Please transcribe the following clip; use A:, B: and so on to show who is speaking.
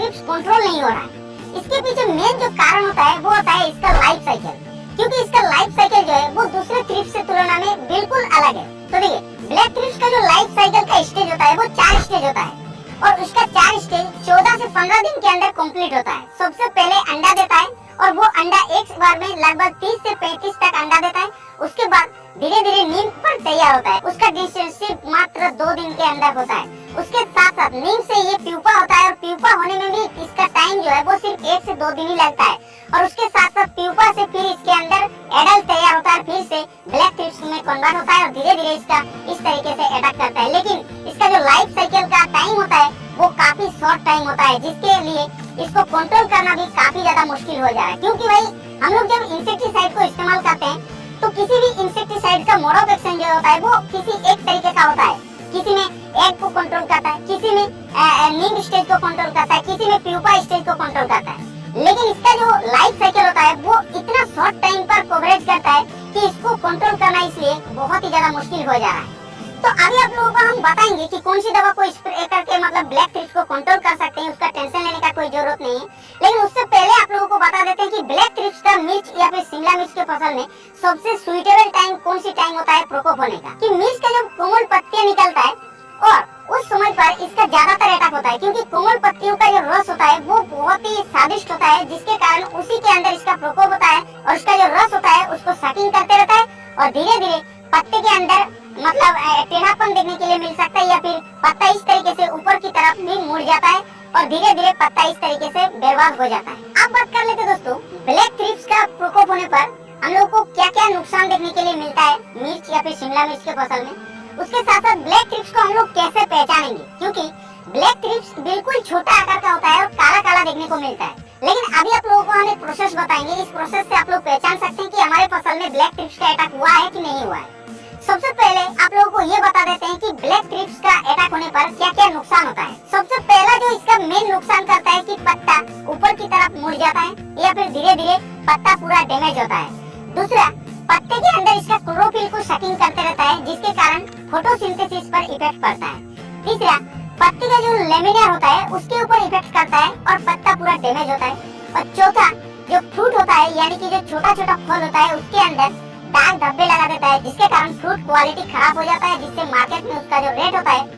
A: Thrips control नहीं हो रहा है। इसके पीछे मेन जो कारण होता है वो होता है इसका लाइफ साइकिल, क्योंकि इसका लाइफ साइकिल जो है वो दूसरे थ्रिप्स से तुलना में बिल्कुल अलग है। तो देखिए, ब्लैक थ्रिप्स का जो लाइफ साइकिल का स्टेज होता है वो 4 स्टेज होता है और उसका 4 स्टेज 14 से 15 दिन के अंदर कंप्लीट होता है। सबसे पहले अंडा देता है और वो अंडा एक बार में लगभग 30 से 35 तक अंडा देता है। उसके बाद धीरे धीरे नीम पर तैयार होता है। उसका डिस्टेंस सिर्फ मात्र 2 दिन के अंदर होता है। उसके साथ साथ नीम से ये प्यूपा होता है और प्यूपा होने में भी इसका टाइम जो है वो सिर्फ 1 से 2 दिन ही लगता है। और उसके साथ साथ प्यूपा से फिर इसके अंदर एडल्ट तैयार होता है, फिर से ब्लैक थ्रिप्स में कन्वर्ट होता है और धीरे धीरे इसका इस तरीके से अटैक करता है। लेकिन इसका जो लाइफ साइकिल का टाइम होता है वो काफी शॉर्ट टाइम होता है, जिसके लिए इसको कंट्रोल करना भी काफी ज्यादा मुश्किल हो जा रहा है। क्योंकि भाई हम लोग जब इंसेक्टिसाइड को इस्तेमाल करते हैं तो किसी भी इंसेक्टिसाइड का मोड ऑफ एक्शन जो होता है वो किसी एक तरीके का होता है। किसी में एग को कंट्रोल करता है, किसी में नीम स्टेज को कंट्रोल करता है, किसी में प्यूपा स्टेज को कंट्रोल करता है। लेकिन इसका जो लाइफ साइकिल होता है वो इतना शॉर्ट टाइम पर कवरेज करता है कि इसको कंट्रोल करना इसलिए बहुत ही ज्यादा मुश्किल हो जा रहा है। तो अभी आप लोगों को हम बताएंगे कि कौन सी दवा को स्प्रे करके मतलब ब्लैक थ्रिप्स को कंट्रोल कर सकते हैं, उसका टेंशन लेने का कोई जरूरत नहीं है। लेकिन उससे पहले आप लोगों को बता देते हैं कि ब्लैक थ्रिप्स का मिर्च या फिर शिमला मिर्च के फसल में सबसे सुइटेबल टाइम कौन सी टाइम होता है प्रकोप होने का। कि मिर्च का जब कोमल पत्तियां निकलता है और उस समय पर इसका ज्यादातर अटैक होता है, क्योंकि कोमल पत्तियों का जो रस होता है वो बहुत ही स्वादिष्ट होता है, जिसके कारण उसी के अंदर इसका प्रकोप होता है और उसका जो रस होता है उसको सकिंग करते रहता है और धीरे धीरे पत्ते के अंदर मतलब टेढ़ापन देखने के लिए मिल सकता है या फिर पत्ता इस तरीके से ऊपर की तरफ भी मुड़ जाता है और धीरे धीरे पत्ता इस तरीके से बर्बाद हो जाता है। अब बात कर लेते दोस्तों ब्लैक थ्रिप्स का प्रकोप होने पर हम लोग को क्या क्या नुकसान देखने के लिए मिलता है मिर्च या फिर शिमला मिर्च के फसल में। उसके साथ साथ ब्लैक थ्रिप्स को हम लोग कैसे पहचानेंगे, क्योंकि ब्लैक थ्रिप्स बिल्कुल छोटा आकार का होता है और काला काला देखने को मिलता है। लेकिन अभी आप लोगों को हम एक प्रोसेस बताएंगे, इस प्रोसेस से आप लोग पहचान सकते हैं कि हमारे फसल में ब्लैक थ्रिप्स का अटैक हुआ है कि नहीं हुआ है। सबसे पहले आप लोगों को ये बता देते हैं कि ब्लैक थ्रिप्स का अटैक होने पर क्या क्या नुकसान होता है। सबसे पहला जो इसका मेन नुकसान करता है कि पत्ता ऊपर की तरफ मुड़ जाता है या फिर धीरे धीरे पत्ता पूरा डैमेज होता है। दूसरा, पत्ते के अंदर इसका क्लोरोफिल को सकिंग करते रहता है, जिसके कारण फोटोसिंथेसिस पर इफेक्ट पड़ता है। तीसरा, पत्ते का जो लेमिनिया होता है उसके ऊपर इफेक्ट करता है और पत्ता पूरा डैमेज होता है। और चौथा, जो फ्रूट होता है यानी कि जो छोटा छोटा फल होता है उसके अंदर दाग धब्बे लगा देता है, जिसके कारण फ्रूट क्वालिटी खराब हो जाता है, जिससे मार्केट में उसका जो रेट होता है